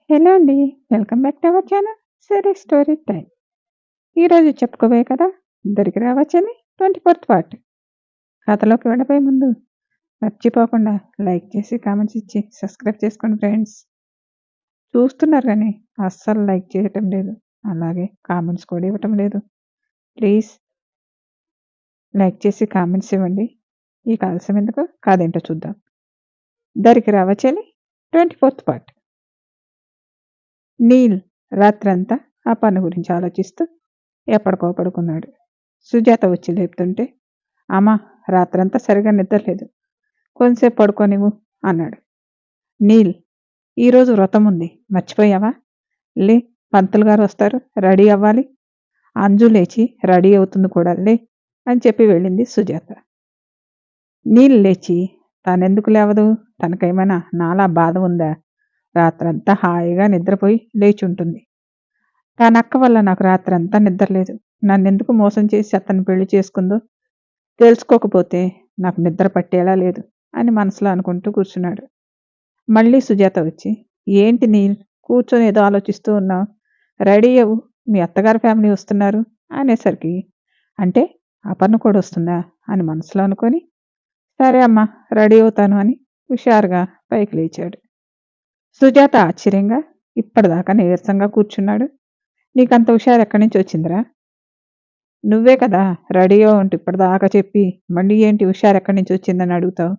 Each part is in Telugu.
హలో అండి. Welcome back to our channel Siri story time. ఈరోజు చెప్పుకోబోయే కథ 'దరికి రావచ్చని' 24th పార్ట్. కథలోకి వెళ్ళబోయే ముందు మర్చిపోకుండా లైక్ చేసి, కామెంట్స్ ఇచ్చి సబ్స్క్రైబ్ చేసుకోండి ఫ్రెండ్స్. చూస్తున్నారు కానీ అస్సలు లైక్ చేయటం లేదు. అలాగే కామెంట్స్ కూడా ఇవ్వటం లేదు. ప్లీజ్ లైక్ చేసి కామెంట్స్ ఇవ్వండి. ఈ ఆలస్యం ఎందుకు, కాదేంటో చూద్దాం. 'దరికి రావచ్చని' 24th పార్ట్. నీల్ రాత్రంతా ఆ పని గురించి ఆలోచిస్తూ ఎప్పటికో పడుకున్నాడు. సుజాత వచ్చి లేపుతుంటే, అమ్మా రాత్రంతా సరిగా నిద్రలేదు, కొంతసేపు పడుకోనివ్వు అన్నాడు. నీల్, ఈరోజు వ్రతం ఉంది, మర్చిపోయావా? లే, పంతులు గారు వస్తారు, రెడీ అవ్వాలి. అంజు లేచి రెడీ అవుతుంది కూడా, లే అని చెప్పి వెళ్ళింది సుజాత. నీల్ లేచి, తానెందుకు లేవదు, తనకేమైనా నాలా బాధ ఉందా? రాత్రంతా హాయిగా నిద్రపోయి లేచుంటుంది. తానక్క వల్ల నాకు రాత్రంతా నిద్రలేదు, నన్నెందుకు మోసం చేసి అతన్ని పెళ్లి చేసుకుందో తెలుసుకోకపోతే నాకు నిద్ర పట్టేలా లేదు అని మనసులో అనుకుంటూ కూర్చున్నాడు. మళ్ళీ సుజాత వచ్చి, ఏంటి నీల్ కూర్చొని ఏదో ఆలోచిస్తూ ఉన్నావు, రెడీ అవ్వు, మీ అత్తగారి ఫ్యామిలీ వస్తున్నారు అనేసరికి, అంటే అపర్ణ కూడా వస్తుందా అని మనసులో అనుకొని, సరే అమ్మా రెడీ అవుతాను అని హుషారుగా పైకి లేచాడు. సుజాత ఆశ్చర్యంగా, ఇప్పటిదాకా నీరసంగా కూర్చున్నాడు, నీకంత హుషారు ఎక్కడి నుంచి వచ్చిందిరా? నువ్వే కదా రెడీ అవ్వంటే ఇప్పటిదాకా చెప్పి మళ్ళీ ఏంటి హుషారు ఎక్కడి నుంచి వచ్చిందని అడుగుతావు?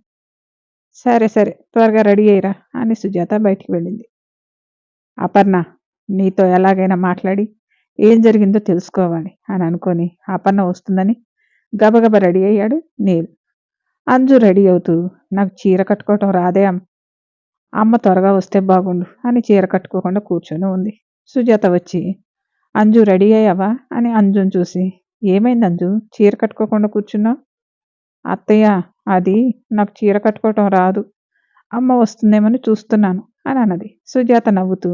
సరే సరే త్వరగా రెడీ అయ్యిరా అని సుజాత బయటికి వెళ్ళింది. అపర్ణ, నీతో ఎలాగైనా మాట్లాడి ఏం జరిగిందో తెలుసుకోవాలి అని అనుకొని అపర్ణ వస్తుందని గబగబా రెడీ అయ్యాడు నీల్. అంజు రెడీ అవుతూ, నాకు చీర కట్టుకోవటం రాదే అమ్మ త్వరగా వస్తే బాగుండు అని చీర కట్టుకోకుండా కూర్చొని ఉంది. సుజాత వచ్చి, అంజు రెడీ అయ్యావా అని అంజుని చూసి, ఏమైంది అంజు చీర కట్టుకోకుండా కూర్చున్నావు? అత్తయ్య, అది నాకు చీర కట్టుకోవటం రాదు, అమ్మ వస్తుందేమని చూస్తున్నాను అని అన్నది. సుజాత నవ్వుతూ,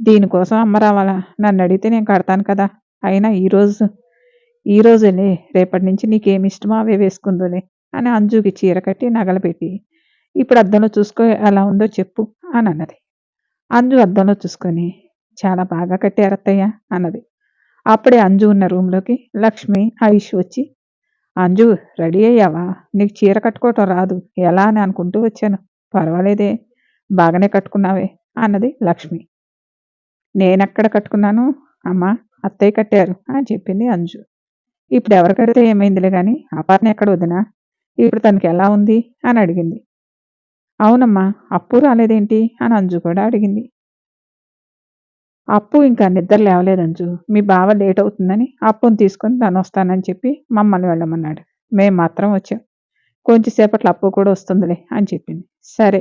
దీనికోసం అమ్మ రావాలా? నన్ను అడిగితే నేను కడతాను కదా, అయినా ఈ రోజులే, రేపటి నుంచి నీకేమి ఇష్టమో అవే వేసుకుందులే అని అంజుకి చీర కట్టి నగలు పెట్టి, ఇప్పుడు అద్దంలో చూసుకో ఎలా ఉందో చెప్పు అని అన్నది. అంజు అద్దంలో చూసుకొని, చాలా బాగా కట్టారు అత్తయ్య అన్నది. అప్పుడే అంజు ఉన్న రూమ్లోకి లక్ష్మి, ఆయుష్ వచ్చి, అంజు రెడీ అయ్యావా, నీకు చీర కట్టుకోవటం రాదు ఎలా అని అనుకుంటూ వచ్చాను, పర్వాలేదే బాగానే కట్టుకున్నావే అన్నది లక్ష్మి. నేనెక్కడ కట్టుకున్నాను అమ్మా, అత్తయ్య కట్టారు అని చెప్పింది అంజు. ఇప్పుడు ఎవరు కడితే ఏమైందిలే కానీ అపర్ణ ఎక్కడ వదినా, ఇప్పుడు తనకి ఎలా ఉంది అని అడిగింది. అవునమ్మా, అప్పు రాలేదేంటి అని అంజు కూడా అడిగింది. అప్పు ఇంకా నిద్ర లేవలేదంజు, మీ బావ లేట్ అవుతుందని అప్పుని తీసుకొని తను వస్తానని చెప్పి మమ్మల్ని వెళ్ళమన్నాడు, మేం మాత్రం వచ్చాం, కొంచెం సేపట్లో అప్పు కూడా వస్తుందిలే అని చెప్పింది. సరే,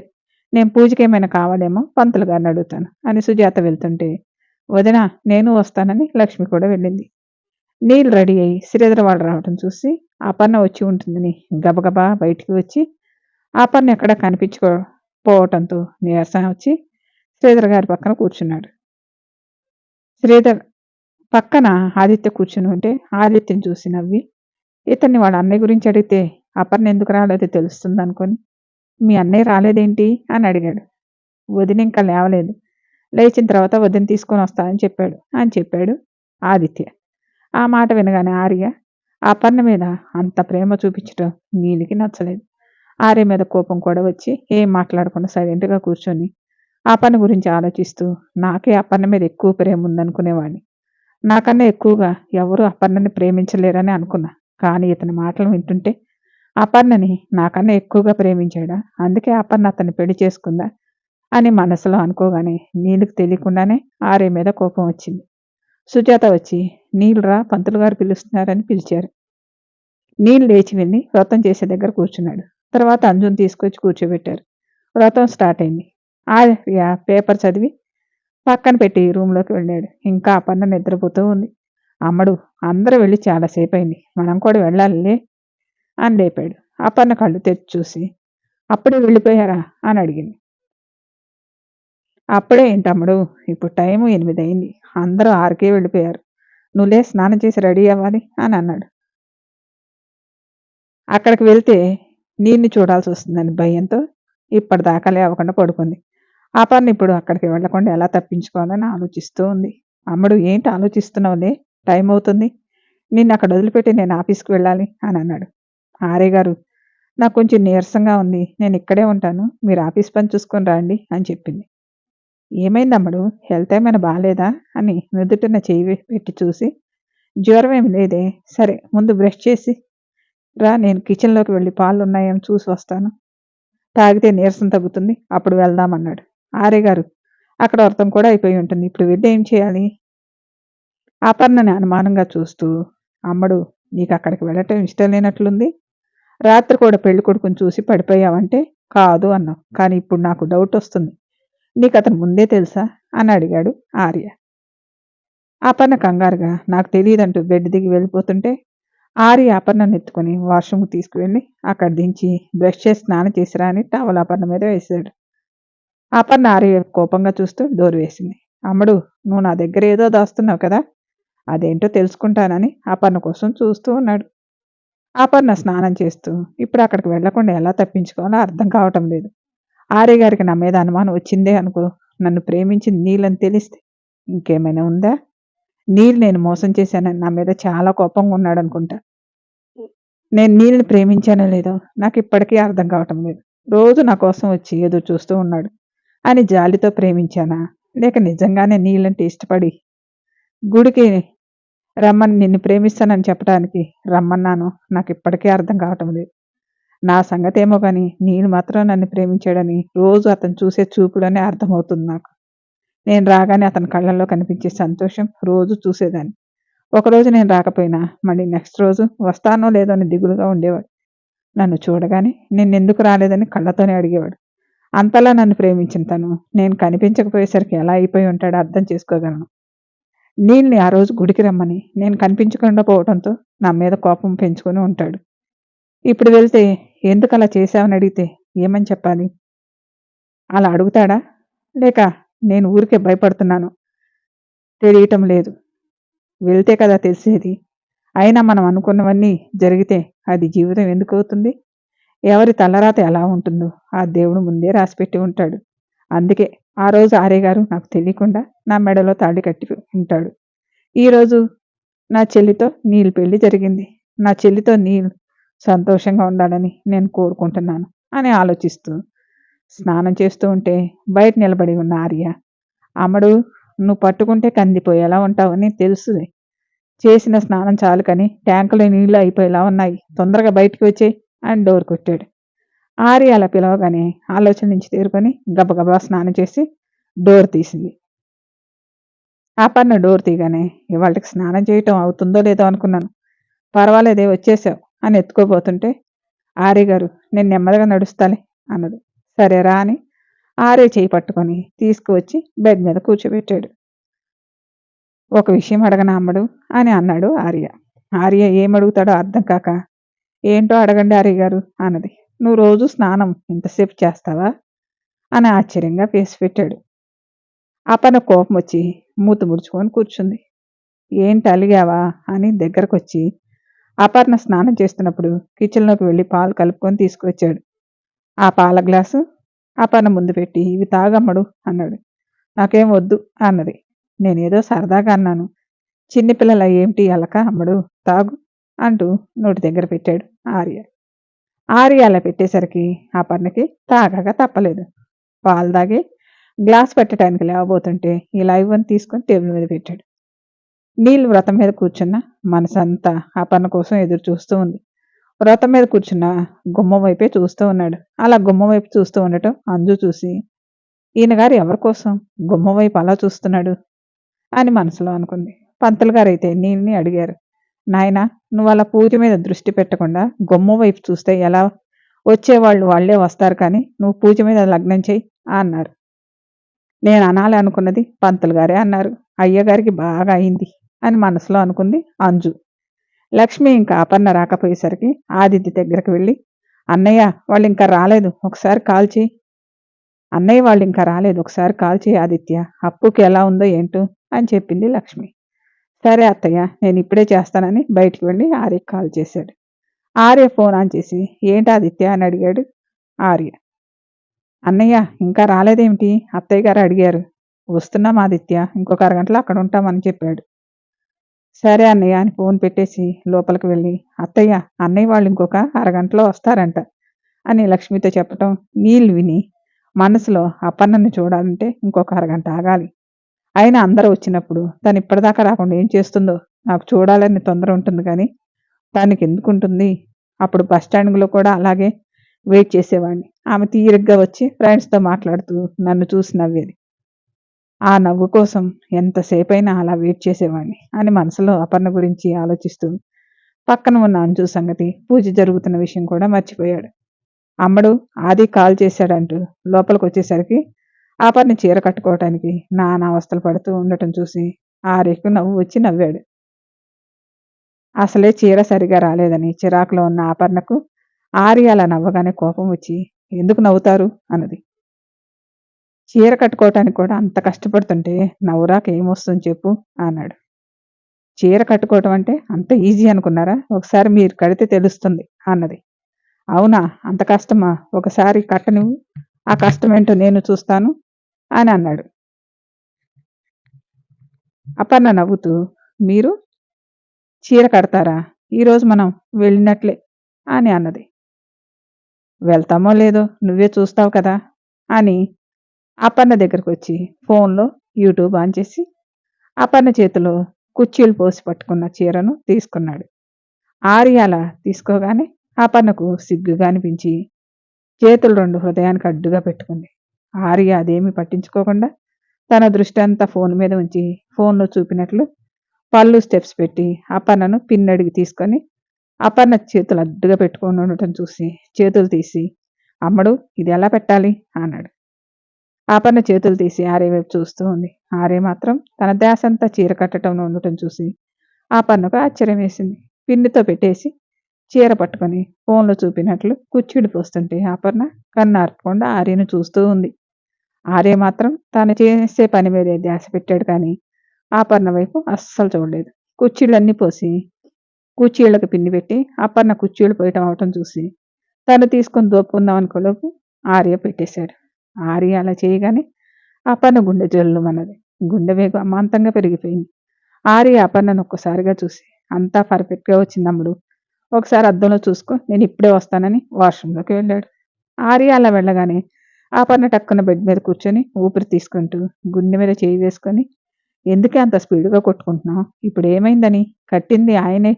నేను పూజకి ఏమైనా కావాలేమో పంతులు గారిని అడుగుతాను అని సుజాత వెళ్తుంటే, వదిన నేను వస్తానని లక్ష్మి కూడా వెళ్ళింది. నీళ్ళు రెడీ అయ్యి శ్రీధర్ వాళ్ళు రావడం చూసి అపర్ణ వచ్చి ఉంటుందని గబగబా బయటికి వచ్చి, అపర్ణ ఎక్కడ కనిపించుకోపోవటంతో నీరసం వచ్చి శ్రీధర్ గారి పక్కన కూర్చున్నాడు. శ్రీధర్ పక్కన ఆదిత్య కూర్చుని ఉంటే ఆదిత్యని చూసి నవ్వి, ఇతన్ని వాళ్ళ అన్నయ్య గురించి అడిగితే అపర్ణ ఎందుకు రాలేదో తెలుస్తుంది అనుకొని, మీ అన్నయ్య రాలేదేంటి అని అడిగాడు. వదిన ఇంకా లేవలేదు, లేచిన తర్వాత వదిన తీసుకొని వస్తా అని చెప్పాడు ఆదిత్య. ఆ మాట వినగానే ఆర్య అపర్ణ మీద అంత ప్రేమ చూపించడం నీలికి నచ్చలేదు. ఆర్య మీద కోపం కూడా వచ్చి ఏం మాట్లాడకుండా సైలెంట్గా కూర్చొని అపర్ణ గురించి ఆలోచిస్తూ, నాకే అపర్ణ మీద ఎక్కువ ప్రేమ ఉందనుకునేవాడిని, నాకన్నా ఎక్కువగా ఎవరు అపర్ణని ప్రేమించలేరని అనుకున్నా, కానీ ఇతని మాటలు వింటుంటే అపర్ణని నాకన్నా ఎక్కువగా ప్రేమించాడా, అందుకే అపర్ణ అతన్ని పెళ్లి చేసుకుందా అని మనసులో అనుకోగానే నీళ్ళకి తెలియకుండానే ఆర్య మీద కోపం వచ్చింది. సుజాత వచ్చి, నీళ్ళురా పంతులు గారు పిలుస్తున్నారని పిలిచారు. నీళ్ళు లేచి వెళ్ళి వ్రతం చేసే దగ్గర కూర్చున్నాడు. తర్వాత అంజుని తీసుకొచ్చి కూర్చోబెట్టారు. వ్రతం స్టార్ట్ అయింది. ఆర్య పేపర్ చదివి పక్కన పెట్టి రూమ్లోకి వెళ్ళాడు. ఇంకా అపర్ణ నిద్రపోతూ ఉంది. అమ్మడు, అందరూ వెళ్ళి చాలాసేపు అయింది, మనం కూడా వెళ్ళాలిలే అని లేపాడు. అపర్ణ కళ్ళు తెచ్చి చూసి, అప్పుడే వెళ్ళిపోయారా అని అడిగింది. అప్పుడే ఏంటమ్ముడు, ఇప్పుడు టైం 8 అయింది, అందరూ 6కే వెళ్ళిపోయారు, నువ్వులే స్నానం చేసి రెడీ అవ్వాలి అని అన్నాడు. అక్కడికి వెళ్తే నీళ్ళని చూడాల్సి వస్తుందని భయంతో ఇప్పటిదాకా లేవకుండా పడుకుంది. అపర్ణ ఇప్పుడు అక్కడికి వెళ్ళకుండా ఎలా తప్పించుకోవాలని ఆలోచిస్తూ ఉంది. అమ్మడు, ఏంటి ఆలోచిస్తున్నావులే, టైం అవుతుంది, నిన్ను అక్కడ వదిలిపెట్టి నేను ఆఫీస్కి వెళ్ళాలి అని అన్నాడు. ఆర్య గారు, నాకు కొంచెం నీరసంగా ఉంది, నేను ఇక్కడే ఉంటాను, మీరు ఆఫీస్ పని చూసుకొని రండి అని చెప్పింది. ఏమైందమ్మడు, హెల్త్ ఏమైనా బాగాలేదా అని నుదుటిన చెయ్యి పెట్టి చూసి, జ్వరం ఏమి లేదే, సరే ముందు బ్రష్ చేసి రా, నేను కిచెన్లోకి వెళ్ళి పాలు ఉన్నాయేమో చూసి వస్తాను, తాగితే నీరసం తగ్గుతుంది, అప్పుడు వెళ్దామన్నాడు. ఆర్య గారు, అక్కడ వ్రతం కూడా అయిపోయి ఉంటుంది, ఇప్పుడు వెళ్ళి ఏం చేయాలి? అపర్ణని అనుమానంగా చూస్తూ, అమ్మడు, నీకు అక్కడికి వెళ్ళటం ఇష్టం లేనట్లుంది, రాత్రి కూడా పెళ్లి కొడుకుని చూసి పడిపోయావంటే కాదు అన్నావు, కానీ ఇప్పుడు నాకు డౌట్ వస్తుంది, నీకు అతను ముందే తెలుసా అని అడిగాడు ఆర్య. అపర్ణ కంగారుగా నాకు తెలియదంటూ బెడ్ దిగి వెళ్ళిపోతుంటే ఆర్య అపర్ణను ఎత్తుకుని వాష్రూమ్కి తీసుకువెళ్ళి అక్కడ దించి బ్రష్ చేసి స్నానం చేసిరా అని టవల్ అపర్ణ మీద వేశాడు. అపర్ణ ఆర్య కోపంగా చూస్తూ డోర్ వేసింది. అమ్మడు, నువ్వు నా దగ్గర ఏదో దాస్తున్నావు కదా, అదేంటో తెలుసుకుంటానని అపర్ణ కోసం చూస్తూ ఉన్నాడు. అపర్ణ స్నానం చేస్తూ ఇప్పుడు అక్కడికి వెళ్లకుండా ఎలా తప్పించుకోవాలో అర్థం కావటం లేదు. ఆర్య గారికి నా మీద అనుమానం వచ్చిందే అనుకో, నన్ను ప్రేమించింది నీళ్ళని తెలిస్తే ఇంకేమైనా ఉందా? నీళ్ళు నేను మోసం చేశానని నా మీద చాలా కోపంగా ఉన్నాడు అనుకుంటా. నేను నీళ్ళని ప్రేమించానో లేదో నాకు ఇప్పటికీ అర్థం కావటం లేదు. రోజు నా కోసం వచ్చి ఎదురు చూస్తూ ఉన్నాడు అని జాలితో ప్రేమించానా, లేక నిజంగానే నీళ్ళంటే ఇష్టపడి గుడికి రమ్మని నిన్ను ప్రేమిస్తానని చెప్పడానికి రమ్మన్నాను, నాకు ఇప్పటికీ అర్థం కావటం లేదు. నా సంగతేమో కానీ నీళ్ళు మాత్రం నన్ను ప్రేమించాడని రోజు అతను చూసే చూపులోనే అర్థమవుతుంది నాకు. నేను రాగానే అతని కళ్ళల్లో కనిపించే సంతోషం రోజు చూసేదాన్ని. ఒకరోజు నేను రాకపోయినా మళ్ళీ నెక్స్ట్ రోజు వస్తానో లేదో అని దిగులుగా ఉండేవాడు. నన్ను చూడగానే నిన్నెందుకు రాలేదని కళ్ళతోనే అడిగేవాడు. అంతలా నన్ను ప్రేమించిన తను నేను కనిపించకపోయేసరికి ఎలా అయిపోయి ఉంటాడో అర్థం చేసుకోగలను. నీళ్ళని ఆ రోజు గుడికి రమ్మని నేను కనిపించకుండా పోవడంతో నా మీద కోపం పెంచుకొని ఉంటాడు. ఇప్పుడు వెళ్తే ఎందుకు అలా చేశావని అడిగితే ఏమని చెప్పాలి? అలా అడుగుతాడా, లేక నేను ఊరికే భయపడుతున్నాను తెలియటం లేదు? వెళ్తే కదా తెలిసేది. అయినా మనం అనుకున్నవన్నీ జరిగితే అది జీవితం ఎందుకు అవుతుంది? ఎవరి తలరాత ఎలా ఉంటుందో ఆ దేవుడు ముందే రాసిపెట్టి ఉంటాడు. అందుకే ఆ రోజు ఆర్య గారు నాకు తెలియకుండా నా మెడలో తాళి కట్టి ఉంటాడు. ఈరోజు నా చెల్లితో నీళ్ళు పెళ్లి జరిగింది. నా చెల్లితో నీళ్ళు సంతోషంగా ఉండాలని నేను కోరుకుంటున్నాను అని ఆలోచిస్తూ స్నానం చేస్తూ ఉంటే బయట నిలబడి ఉన్న ఆర్య, అమ్మడు, నువ్వు పట్టుకుంటే కందిపోయేలా ఉంటావని తెలుసులే, చేసిన స్నానం చాలు కానీ ట్యాంకులో నీళ్లు అయిపోయేలా ఉన్నాయి, తొందరగా బయటికి వచ్చే అని డోర్ కొట్టాడు. ఆర్య అలా పిలవగానే ఆలోచన నుంచి తేరుకొని గబగబా స్నానం చేసి డోర్ తీసింది. అపర్ణ డోర్ తీయగానే ఇవాళకి స్నానం చేయటం అవుతుందో లేదో అనుకున్నాను, పర్వాలేదే వచ్చేసావు అని ఎత్తుకోబోతుంటే ఆర్య గారు, నేను నెమ్మదిగా నడుస్తాలే అన్నది. సరేరా అని ఆర్య చేయి పట్టుకొని తీసుకువచ్చి బెడ్ మీద కూర్చోబెట్టాడు. ఒక విషయం అడగనా అమ్మడు అని అన్నాడు ఆర్య. ఆర్య ఏమడుగుతాడో అర్థం కాక, ఏంటో అడగండి ఆర్య గారు అన్నది. నువ్వు రోజు స్నానం ఇంతసేపు చేస్తావా అని ఆశ్చర్యంగా ఫేస్ పెట్టాడు. అపర్ణ కోపం వచ్చి మూతి ముడుచుకొని కూర్చుంది. ఏంటి అలిగావా అని దగ్గరకు వచ్చి అపర్ణ స్నానం చేస్తున్నప్పుడు కిచెన్లోకి వెళ్ళి పాలు కలుపుకొని తీసుకువచ్చాడు. ఆ పాల గ్లాసు అపర్ణ ముందు పెట్టి ఇవి తాగమ్మడు అన్నాడు. నాకేం వద్దు అన్నది. నేనేదో సరదాగా అన్నాను, చిన్నపిల్లల ఏమిటి అలక, అమ్మడు తాగు అంటూ నోటి దగ్గర పెట్టాడు ఆర్య. ఆర్య అలా పెట్టేసరికి అపర్ణకి తాగక తప్పలేదు. పాలు తాగి గ్లాస్ పెట్టడానికి లేవబోతుంటే ఇలా ఇవ్వని తీసుకొని టేబుల్ మీద పెట్టాడు. నీళ్ళు వ్రతం మీద కూర్చున్న మనసంతా అపర్ణ కోసం ఎదురు చూస్తూ ఉంది. వ్రతం మీద కూర్చున్న గుమ్మం వైపే చూస్తూ ఉన్నాడు. అలా గుమ్మం వైపు చూస్తూ ఉండటం అంజు చూసి, ఈయన గారు ఎవరి కోసం గుమ్మం వైపు అలా చూస్తున్నాడు అని మనసులో అనుకుంది. పంతులు గారు అయితే నీళ్ళని అడిగారు, నాయనా, నువ్వు అలా పూజ మీద దృష్టి పెట్టకుండా గుమ్మం వైపు చూస్తే ఎలా, వచ్చేవాళ్ళు వాళ్ళే వస్తారు, కానీ నువ్వు పూజ మీద లగ్నం చేయి అన్నారు. నేను అనాలి అనుకున్నది పంతులు గారే అన్నారు. అయ్యగారికి బాగా అయింది అని మనసులో అనుకుంది అంజు. లక్ష్మి ఇంకా అపర్ణ రాకపోయేసరికి ఆదిత్య దగ్గరకు వెళ్ళి, అన్నయ్య వాళ్ళు ఇంకా రాలేదు, ఒకసారి కాల్ చేయి, అన్నయ్య వాళ్ళు ఇంకా రాలేదు, ఒకసారి కాల్ చేయి ఆదిత్య, అప్పుకి ఎలా ఉందో ఏంటో అని చెప్పింది లక్ష్మి. సరే అత్తయ్య, నేను ఇప్పుడే చేస్తానని బయటికి వెళ్ళి ఆర్యకి కాల్ చేశాడు. ఆర్య ఫోన్ ఆన్ చేసి ఏంటి ఆదిత్య అని అడిగాడు ఆర్య. అన్నయ్య ఇంకా రాలేదేమిటి? అత్తయ్య గారు అడిగారు. వస్తున్నాం ఆదిత్య. ఇంకొక అరగంటలో అక్కడ ఉంటామని చెప్పాడు. సరే అన్నయ్య అని ఫోన్ పెట్టేసి లోపలికి వెళ్ళి, అత్తయ్య అన్నయ్య వాళ్ళు ఇంకొక అరగంటలో వస్తారంట అని లక్ష్మితో చెప్పటం నీళ్ళు విని మనసులో అపర్ణని చూడాలంటే ఇంకొక అరగంట ఆగాలి. అయినా అందరూ వచ్చినప్పుడు తను ఇప్పటిదాకా రాకుండా ఏం చేస్తుందో నాకు చూడాలని తొందర ఉంటుంది కానీ తనకెందుకుంటుంది? అప్పుడు బస్ స్టాండ్‌లో కూడా అలాగే వెయిట్ చేసేవాడిని. ఆమె తీరిగ్గా వచ్చి ఫ్రెండ్స్‌తో మాట్లాడుతూ నన్ను చూసి నవ్వేది. ఆ నవ్వు కోసం ఎంతసేపైనా అలా వెయిట్ చేసేవాడిని అని మనసులో అపర్ణ గురించి ఆలోచిస్తూ పక్కన ఉన్న అంజు సంగతి, పూజ జరుగుతున్న విషయం కూడా మర్చిపోయాడు. అమ్మడు ఆది కాల్ చేశాడంటూ లోపలికొచ్చేసరికి అపర్ణ చీర కట్టుకోవటానికి నానా అవస్థలు పడుతూ ఉండటం చూసి ఆర్యకు నవ్వు వచ్చి నవ్వాడు. అసలే చీర సరిగా రాలేదని చిరాకులో ఉన్న అపర్ణకు ఆర్య అలా నవ్వగానే కోపం వచ్చి ఎందుకు నవ్వుతారు అన్నది. చీర కట్టుకోవటానికి కూడా అంత కష్టపడుతుంటే నవ్వురాక ఏమొస్తుంది చెప్పు అన్నాడు. చీర కట్టుకోవటం అంటే అంత ఈజీ అనుకున్నారా? ఒకసారి మీరు కడితే తెలుస్తుంది అన్నది. అవునా? అంత కష్టమా? ఒకసారి కట్టనివ్వు. ఆ కష్టమేంటో నేను చూస్తాను అని అన్నాడు. అపర్ణ నవ్వుతూ మీరు చీర కడతారా? ఈరోజు మనం వెళ్ళినట్లే అని అన్నది. వెళ్తామో లేదో నువ్వే చూస్తావు కదా అని అపర్ణ దగ్గరకొచ్చి ఫోన్లో యూట్యూబ్ ఆన్ చేసి అపర్ణ చేతిలో కుర్చీలు పోసి పట్టుకున్న చీరను తీసుకున్నాడు. ఆర్య అలా తీసుకోగానే అపర్ణకు సిగ్గుగా అనిపించి చేతులు 2 హృదయానికి అడ్డుగా పెట్టుకుంది. ఆర్య అదేమీ పట్టించుకోకుండా తన దృష్టి అంతా ఫోన్ మీద ఉంచి ఫోన్లో చూపినట్లు పళ్ళు స్టెప్స్ పెట్టి అపర్ణను పిన్నడిగి తీసుకొని అపర్ణ చేతులు అడ్డుగా పెట్టుకొని ఉండటం చూసి చేతులు తీసి అమ్మడు ఇది ఎలా పెట్టాలి అన్నాడు. అపర్ణ చేతులు తీసి ఆర్య వైపు చూస్తూ ఉంది. ఆర్య మాత్రం తన ధ్యాసంతా చీర కట్టడంలో ఉండటం చూసి అపర్ణకు ఆశ్చర్యం వేసింది. పిన్నితో పెట్టేసి చీర పట్టుకొని ఫోన్లో చూపినట్లు కుచ్చిడి పోస్తుంటే అపర్ణ కన్నార్పకుండా ఆర్యను చూస్తూ ఉంది. ఆర్య మాత్రం తాను చేసే పని మీదే ధ్యాస పెట్టాడు కానీ అపర్ణ వైపు అస్సలు చూడలేదు. కుర్చీళ్ళన్నీ పోసి కుర్చీళ్ళకి పిండి పెట్టి అపర్ణ కుర్చీళ్ళు పోయటం అవటం చూసి తను తీసుకొని దోపుకుందాం అనుకోలోపు ఆర్య పెట్టేశాడు. ఆర్య అలా చేయగానే అపర్ణ గుండె జల్లుమన్నది. గుండె వేగం అమాంతంగా పెరిగిపోయింది. ఆర్య అపర్ణను ఒక్కసారిగా చూసి అంతా పర్ఫెక్ట్గా వచ్చిందమ్ముడు, ఒకసారి అద్దంలో చూసుకో, నేను ఇప్పుడే వస్తానని వాష్రూమ్లోకి వెళ్ళాడు. ఆర్య అలా వెళ్ళగానే అపర్ణ టక్కున బెడ్ మీద కూర్చొని ఊపిరి తీసుకుంటూ గుండె మీద చేయి వేసుకొని ఎందుకే అంత స్పీడ్గా కొట్టుకుంటున్నావు? ఇప్పుడు ఏమైందని? కట్టింది ఆయనే,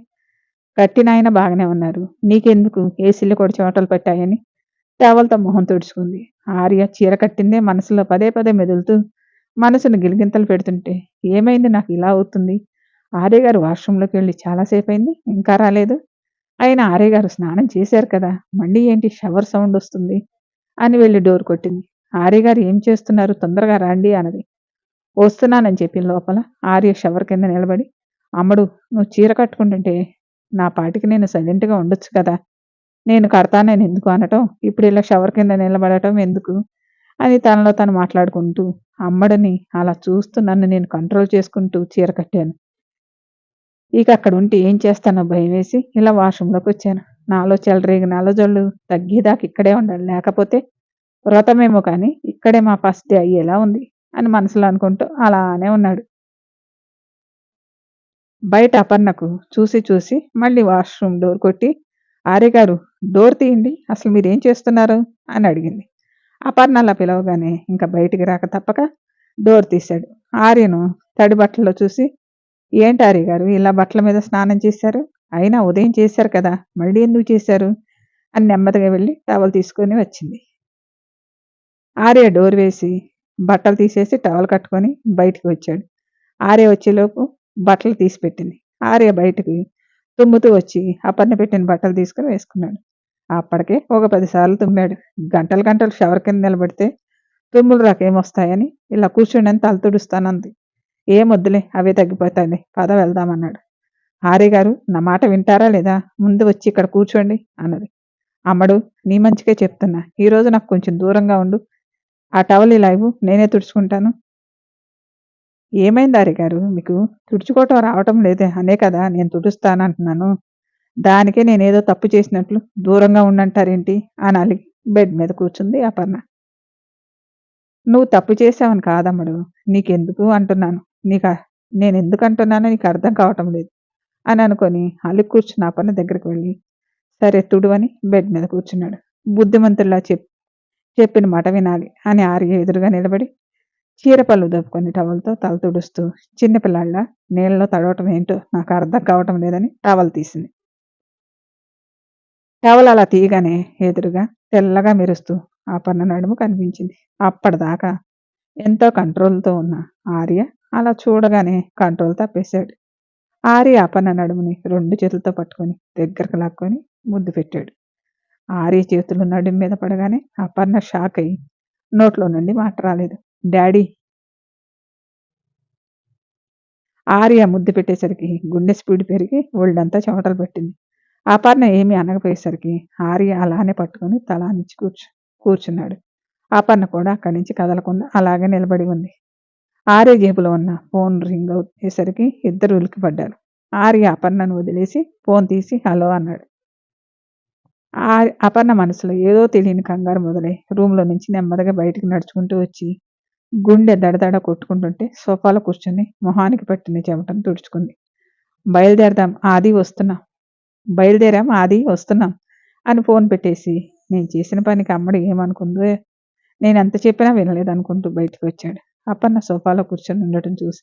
కట్టిన ఆయన బాగానే ఉన్నారు, నీకెందుకు ఏసీలో కూడా చెమటలు పట్టాయని టవల్తో మొహం తుడుచుకుంది. ఆర్య చీర కట్టిందే మనసులో పదే పదే మెదులుతూ మనసును గిలిగింతలు పెడుతుంటే ఏమైంది నాకు ఇలా అవుతుంది? ఆర్య గారు వాష్రూమ్లోకి వెళ్ళి చాలాసేపు అయింది, ఇంకా రాలేదు. అయినా ఆర్య గారు స్నానం చేశారు కదా, మళ్ళీ ఏంటి షవర్ సౌండ్ వస్తుంది అని వెళ్ళి డోర్ కొట్టింది. ఆర్య గారు ఏం చేస్తున్నారు, తొందరగా రండి అన్నది. వస్తున్నానని చెప్పిన లోపల ఆర్య షవర్ కింద నిలబడి అమ్మడు నువ్వు చీర కట్టుకుంటుంటే నా పాటికి నేను సైలెంట్గా ఉండొచ్చు కదా, నేను కడతానని ఎందుకు అనటం, ఇప్పుడు ఇలా షవర్ కింద నిలబడటం ఎందుకు అని తనలో తను మాట్లాడుకుంటూ అమ్మడిని అలా చూస్తూ నన్ను నేను కంట్రోల్ చేసుకుంటూ చీర కట్టాను. ఇక అక్కడ ఉంటే ఏం చేస్తానో భయం వేసి ఇలా వాష్రూమ్లోకి వచ్చాను. నాలో చెలరేగిన అలజడులు తగ్గేదాకా ఇక్కడే ఉండాలి, లేకపోతే వ్రతమేమో కానీ ఇక్కడే మా ఫస్ట్ డే అయ్యేలా ఉంది అని మనసులో అనుకుంటూ అలానే ఉన్నాడు. బయట అపర్ణకు చూసి చూసి మళ్ళీ వాష్రూమ్ డోర్ కొట్టి ఆర్య గారు డోర్ తీయండి, అసలు మీరేం చేస్తున్నారు అని అడిగింది. అపర్ణ అలా పిలవగానే ఇంకా బయటికి రాక తప్పక డోర్ తీశాడు. ఆర్యను తడి బట్టల్లో చూసి ఏంటి ఆర్య గారు ఇలా బట్టల మీద స్నానం చేశారు, అయినా ఉదయం చేశారు కదా, మళ్ళీ ఎందుకు చేశారు అని నెమ్మదిగా వెళ్ళి టవల్ తీసుకొని వచ్చింది. ఆర్య డోర్ వేసి బట్టలు తీసేసి టవల్ కట్టుకొని బయటికి వచ్చాడు. ఆర్య వచ్చేలోపు బట్టలు తీసి పెట్టింది. ఆర్య బయటికి తుమ్ముతూ వచ్చి అపర్ణ పెట్టిన బట్టలు తీసుకొని వేసుకున్నాడు. అప్పటికే ఒక 10 సార్లు తుమ్మాడు. గంటలు గంటలు షవర్ కింద నిలబడితే తుమ్ములు రాకేమొస్తాయని ఇలా కూర్చుని తల తుడుస్తానంది. ఏమొద్దులే అవే తగ్గిపోతాయి, పద వెళ్దామన్నాడు. ఆర్య గారు నా మాట వింటారా లేదా, ముందు వచ్చి ఇక్కడ కూర్చోండి అన్నది. అమ్మడు నీ మంచికే చెప్తున్నా, ఈరోజు నాకు కొంచెం దూరంగా ఉండు, ఆ టవల్ ఇలా ఇవ్వు, నేనే తుడుచుకుంటాను. ఏమైంది ఆర్య గారు, మీకు తుడుచుకోవటం రావటం లేదే అనే కదా నేను తుడుస్తానంటున్నాను, దానికే నేనేదో తప్పు చేసినట్లు దూరంగా ఉండంటారేంటి అని అలిగి బెడ్ మీద కూర్చుంది అపర్ణ. నువ్వు తప్పు చేశావని కాదమ్ముడు. నీకెందుకు అంటున్నాను. నీకా నేనెందుకు అంటున్నానో నీకు అర్థం కావటం లేదు అని అనుకోని అలిగి కూర్చున్న అపర్ణ దగ్గరికి వెళ్ళి, సరే తుడు అని బెడ్ మీద కూర్చున్నాడు. బుద్ధిమంతుడిలా చెప్పిన మాట వినాలి అని ఆర్య ఎదురుగా నిలబడి చీర పళ్ళు దప్పుకొని టవల్‌తో తల తుడుస్తూ చిన్న పిల్లాడిలా నీళ్ళలో తడవటం ఏంటో నాకు అర్థం కావటం లేదని టవల్ తీసింది. టవల్ అలా తీయగానే ఎదురుగా తెల్లగా మెరుస్తూ అపర్ణ నడుము కనిపించింది. అప్పటిదాకా ఎంతో కంట్రోల్‌తో ఉన్న ఆర్య అలా చూడగానే కంట్రోల్ తప్పేశాడు. ఆర్య అపర్ణ నడుముని 2 చేతులతో పట్టుకొని దగ్గరకు లాక్కొని ముద్దు పెట్టాడు. ఆర్య చేతులు నడుము మీద పడగానే అపర్ణ షాక్ అయ్యి నోట్లో నుండి మాట రాలేదు. డాడీ ఆర్య ముద్దు పెట్టేసరికి గుండె స్పీడ్ పెరిగి ఒళ్ళంతా చెమటలు పట్టింది. అపర్ణ ఏమీ అనకపోయేసరికి ఆర్య అలానే పట్టుకొని తల ఆనించి కూర్చున్నాడు. అపర్ణ కూడా అక్కడి నుంచి కదలకుండా అలాగే నిలబడి ఉంది. ఆర్య జేబులో ఉన్న ఫోన్ రింగ్ అయ్యేసరికి ఇద్దరు ఉలిక్కిపడ్డారు. ఆర్య అపర్ణను వదిలేసి ఫోన్ తీసి హలో అన్నాడు. అపర్ణ మనసులో ఏదో తెలియని కంగారు మొదలై రూమ్‌లో నుంచి నెమ్మదిగా బయటికి నడుచుకుంటూ వచ్చి గుండె దడదడ కొట్టుకుంటుంటే సోఫాలో కూర్చొని మొహానికి పట్టిన చెమటను తుడుచుకుంది. బయలుదేరాం ఆది వస్తున్నాం అని ఫోన్ పెట్టేసి నేను చేసిన పనికి అమ్మడు ఏమనుకుందో నేనెంత చెప్పినా వినలేదనుకుంటూ బయటికి వచ్చాడు. అపర్ణ సోఫాలో కూర్చొని ఉండటం చూసి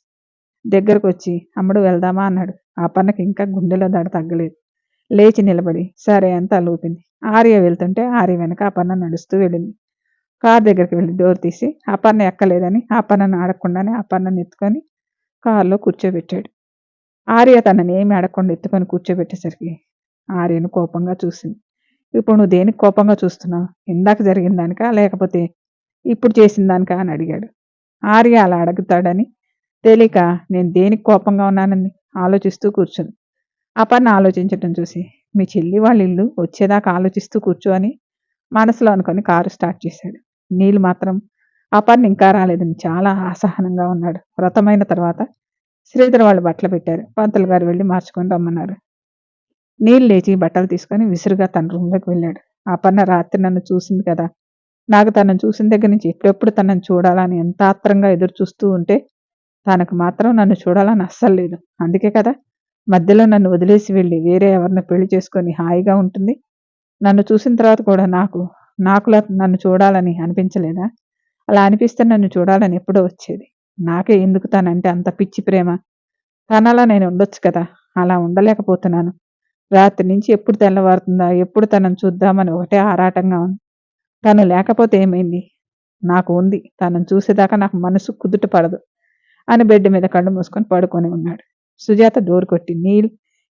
దగ్గరకొచ్చి అమ్మడు వెళ్దామా అన్నాడు. అపర్ణకి ఇంకా గుండెలో దడ తగ్గలేదు. లేచి నిలబడి సరే అని తలూపింది. ఆర్య వెళ్తుంటే ఆర్య వెనక అపర్ణ నడుస్తూ వెళ్ళింది. కారు దగ్గరికి వెళ్ళి డోర్ తీసి అపర్ణ ఎక్కలేదని అపర్ణను అడగకుండానే అపర్ణను ఎత్తుకొని కారులో కూర్చోబెట్టాడు. ఆర్య తనని ఏమి అడగకుండా ఎత్తుకొని కూర్చోబెట్టేసరికి ఆర్యను కోపంగా చూసింది. ఇప్పుడు నువ్వు దేనికి కోపంగా చూస్తున్నావు? ఇందాక జరిగిన దానికా లేకపోతే ఇప్పుడు చేసిన దానికా అని అడిగాడు. ఆర్య అలా అడుగుతాడని తెలియక నేను దేనికి కోపంగా ఉన్నానని ఆలోచిస్తూ కూర్చుంది. అపర్ణ ఆలోచించటం చూసి మీ చెల్లి వాళ్ళ ఇల్లు వచ్చేదాకా ఆలోచిస్తూ కూర్చో అని మనసులో అనుకొని కారు స్టార్ట్ చేశాడు. నీళ్ళు మాత్రం అపర్ణ ఇంకా రాలేదని చాలా అసహనంగా ఉన్నాడు. వ్రతమైన తర్వాత శ్రీధర్ వాళ్ళు బట్టలు పెట్టారు. పంతులు గారు వెళ్ళి మార్చుకొని రమ్మన్నారు. నీళ్ళు లేచి బట్టలు తీసుకొని విసురుగా తన రూమ్‌లోకి వెళ్ళాడు. అపర్ణ రాత్రి నన్ను చూసింది కదా! నాకు తనను చూసిన దగ్గర నుంచి ఎప్పుడెప్పుడు తనని చూడాలని ఎంత ఆత్రంగా ఎదురు చూస్తూ ఉంటే తనకు మాత్రం నన్ను చూడాలని అస్సలు లేదు. అందుకే కదా మధ్యలో నన్ను వదిలేసి వెళ్ళి వేరే ఎవరినో పెళ్లి చేసుకొని హాయిగా ఉంటుంది. నన్ను చూసిన తర్వాత కూడా నాకులా నన్ను చూడాలని అనిపించలేదా? అలా అనిపిస్తే నన్ను చూడాలని ఎప్పుడో వచ్చేది. నాకే ఎందుకు తనంటే అంత పిచ్చి ప్రేమ? తనలా నేను ఉండొచ్చు కదా! అలా ఉండలేకపోతున్నాను. రాత్రి నుంచి ఎప్పుడు తెల్లవారుతుందా? ఎప్పుడు తనని చూద్దామని ఒకటే ఆరాటంగా ఉంది. తను లేకపోతే ఏమైంది? నాకు ఉంది. తనని చూసేదాకా నాకు మనసు కుదుట పడదు అని బెడ్ మీద కళ్ళు మూసుకొని పడుకొని ఉన్నాడు. సుజాత డోర్ కొట్టి నీల్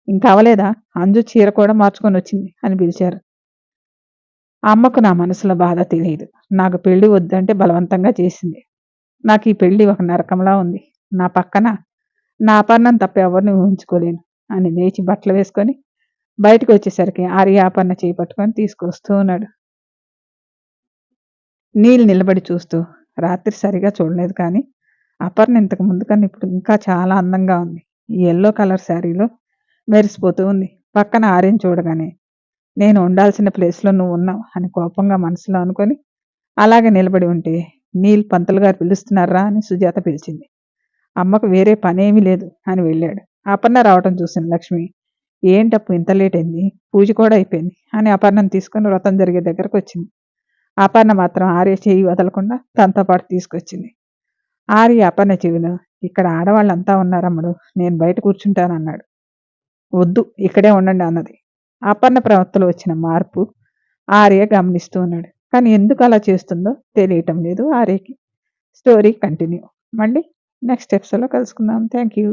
ఇంకా అవ్వలేదా? అంజు చీర కూడా మార్చుకొని వచ్చింది అని పిలిచారు. అమ్మకు నా మనసులో బాధ తెలియదు. నాకు పెళ్లి వద్దంటే బలవంతంగా చేసింది. నాకు ఈ పెళ్లి ఒక నరకంలా ఉంది. నా పక్కన నా అపర్ణను తప్ప ఎవరిని ఊహించుకోలేను అని లేచి బట్టలు వేసుకొని బయటకు వచ్చేసరికి ఆర్య అపర్ణ చేయి పట్టుకొని తీసుకొస్తూ ఉన్నాడు. నీల్ నిలబడి చూస్తూ రాత్రి సరిగా చూడలేదు కానీ అపర్ణ ఇంతకు ముందు కన్నా ఇప్పుడు ఇంకా చాలా అందంగా ఉంది. ఈ యెల్లో కలర్ శారీలో మెరిసిపోతూ ఉంది. పక్కన ఆర్యని చూడగానే నేను ఉండాల్సిన ప్లేస్‌లో నువ్వు ఉన్నావు అని కోపంగా మనసులో అనుకొని అలాగే నిలబడి ఉంటే నీల్ పంతులు గారు పిలుస్తున్నారా అని సుజాత పిలిచింది. అమ్మకు వేరే పనేమీ లేదు అని వెళ్ళాడు. అపర్ణ రావటం చూసిన లక్ష్మి ఏంటప్పు ఇంత లేట్ అయింది? పూజ కూడా అయిపోయింది అని అపర్ణను తీసుకొని వ్రతం జరిగే దగ్గరకు వచ్చింది. అపర్ణ మాత్రం ఆర్య చెయ్యి వదలకుండా తనతో పాటు తీసుకొచ్చింది. ఆర్య అపర్ణ చెవిలో ఇక్కడ ఆడవాళ్ళంతా ఉన్నారమ్మడు. నేను బయట కూర్చుంటానన్నాడు. వద్దు ఇక్కడే ఉండండి అన్నది. అపర్ణ ప్రవర్తనలో వచ్చిన మార్పు ఆర్య గమనిస్తూ ఉన్నాడు. కానీ ఎందుకు అలా చేస్తుందో తెలియటం లేదు ఆర్యకి. Story continue. మళ్ళీ నెక్స్ట్ ఎపిసోడ్‌లో కలుసుకుందాం. Thank you.